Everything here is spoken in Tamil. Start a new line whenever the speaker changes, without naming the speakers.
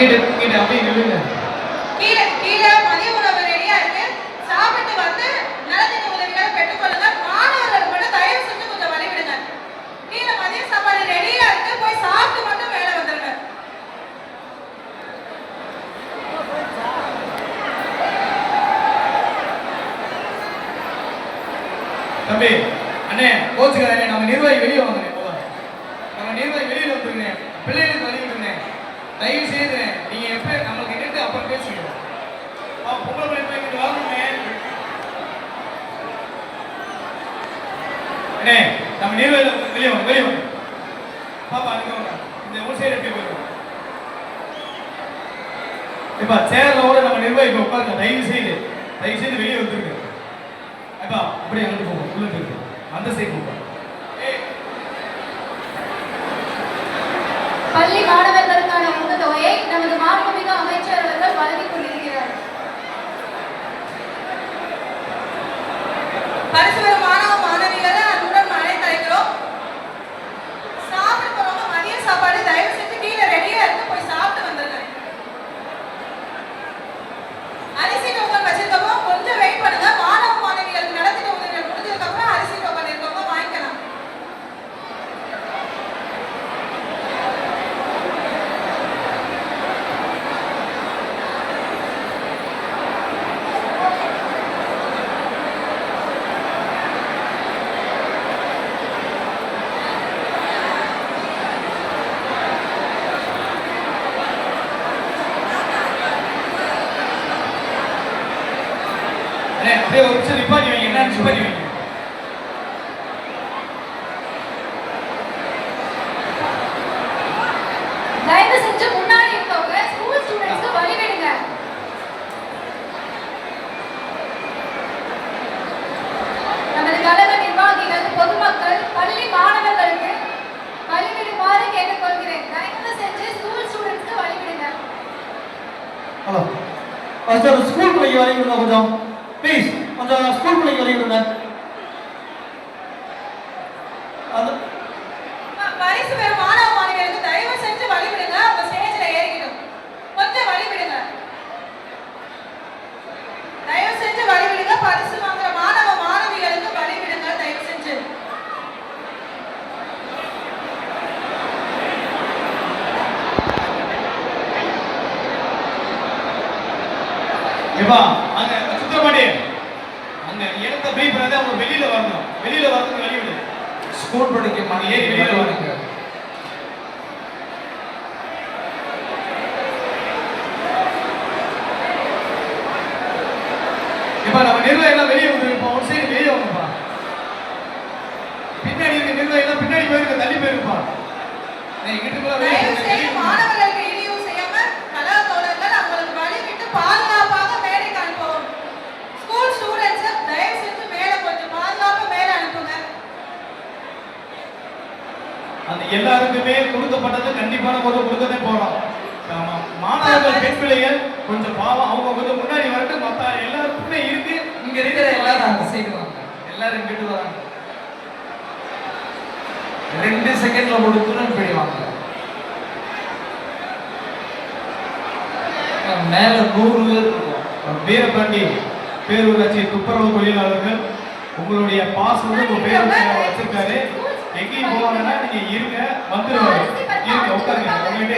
இங்கிட்டு இங்கிட்டு அப்படியே நில்லுங்க.
கீழே கீழே மதிய உணவு ரெடியா இருக்கு. சாப்பிட்டு வந்து நலத்திட்ட உதவிகளை பெற்றுக்கொள்ளுங்க. மாணவர்கள் மட்டும் தயவு செஞ்சு கொஞ்சம் வழி விடுங்க. கீழே மதிய சாப்பாடு ரெடியா இருக்கு. போய் சாப்பிட்டு மட்டும் மேலே வந்துருங்க.
தம்பி அண்ணே கோச்சுக்காரே, நம்ம நிர்வாகி வெளியே வாங்கினேன். நம்ம நிர்வாகி வெளியில் வந்துருங்க. பிள்ளைகளுக்கு வழி விடுங்க. தயவு செய்து நீங்க எப்ப நம்மளுக்கு கேட்டு அப்புறம் பேசுவீங்க. பொம்பளை பிள்ளை வாங்கணுமே. அண்ணே நம்ம நிர்வாகி வெளியே வாங்க, வெளியே வாங்க. பாப்பா அனுப்ப இந்த ஒரு சைடு எப்படி போயிருவோம். இப்ப சேர்ல கூட நம்ம நிர்வாகி உட்காருங்க. தயவு செய்து வெளியே வந்துருங்க. அப்பா அப்படியே அனுப்பி போங்க. உள்ள போயிருக்கு அந்த சைடு போங்க.
பள்ளி மாணவர்களுக்கான ஊக்கத்தொகையை நமது மாண்புமிகு அமைச்சர் அவர்கள் வழங்கிக் கொண்டிருக்கிறார்.
பரிசு பெறும் மாணவ மாணவிகளை அன்புடன் அழைக்கிறோம். சாப்பிட போறவங்க மதிய சாப்பாடு தயவு செஞ்சு கீழே ரெடியா இருக்கு. போய் சாப்பிட்டு வந்துருங்க. அரிசி டோக்கன் வச்சிருக்கவங்க கொஞ்சம் வெயிட் பண்ணுங்க. மாணவ மாணவிகளுக்கு நலத்திட்ட உதவிகள் முடிஞ்சதுக்கு அப்புறம் அரிசி டோக்கன் இருக்கவங்க வாங்கிக்கலாம்.
அப்படியே ஒரு நிமிஷம் நிப்பாட்டி வைங்க. என்ன நிப்பாட்டி வைங்க.
தயவு செஞ்சு முன்னாடி இருக்கவங்க ஸ்கூல் ஸ்டூடெண்ட்ஸ்க்கு வழி விடுங்க. நமது கழக நிர்வாகிகள் பொதுமக்கள் பள்ளி மாணவர்களுக்கு வழி விடுமாறு கேட்டுக்கொள்கிறேன். தயவு செஞ்சு ஸ்கூல் ஸ்டூடெண்ட்ஸ்க்கு வழி விடுங்க.
ஹலோ சார், ஸ்கூல் பிள்ளைக்கு வழி விடுங்க கொஞ்சம் ப்ளீஸ். கொஞ்சம் ஸ்கூல் பிள்ளைக்கு வழி விடுங்க. அது
பரிசு பெறும் மாணவ மாணவிகளுக்கு தயவு செஞ்சு வழி விடுங்க. அவங்க ஸ்டேஜ்ல ஏறிக்கணும். கொஞ்சம் வழி விடுங்க. தயவு செஞ்சு வழி விடுங்க. பரிசு வாங்குற மாணவ மாணவிகளுக்கு வழி விடுங்க. தயவு செஞ்சு.
ஏப்பா அங்க சுத்தமாடி அங்க இடத்த பிரீஃப் பண்ணாத அவங்க வெளியில வரணும். வெளியில வரதுக்கு வழி விடு. ஸ்கூல் படிக்க மணி ஏறி வெளியில வரணும். இப்ப நம்ம நிர்வாகி எல்லாம் வெளியே வந்து இப்போ ஒரு சைடு வெளியே வாங்கப்பா. பின்னாடி இருக்க நிர்வாகி எல்லாம் பின்னாடி போயிருக்க, தள்ளி போயிருப்பா.
தயவு செய்து மாணவர்களுக்கு இடையூறு செய்யாம கலா தோழர்கள் அவங்களுக்கு வழி விட்டு பாதுகாப்பாக மேடைக்கு அனுப்பவும். ஸ்கூல் ஸ்டூடெண்ட்ஸ் தயவு செஞ்சு மேல கொஞ்சம் பாதுகாப்பா மேல அனுப்புங்க.
அந்த எல்லாருக்குமே கொடுக்கப்பட்டது கண்டிப்பான ஒரு கொடுக்கவே போறோம். ஆமா, மாணவர்கள் பெண் பிள்ளைகள் கொஞ்சம் பாவம், அவங்க கொஞ்சம் முன்னாடி வரட்டும். மற்ற எல்லாருக்குமே இருக்கு. இங்க இருக்கிற எல்லாரும் அந்த சைடு வாங்க. எல்லாரும் இங்கிட்டு வராங்க. 2 செகண்ட்ல கொடுத்துன்னு போயிடுவாங்க. மேல 100 பேர் இருக்கும். வீரபாண்டி பேரூராட்சி துப்புரவு தொழிலாளர்கள் உங்களுடைய பாஸ்வேர்டு உங்க பேர் வச்சிருக்காரு. எங்கேயும் போவாங்கன்னா நீங்க இருங்க, வந்துருவாரு. இருங்க, உட்காருங்க. உங்ககிட்ட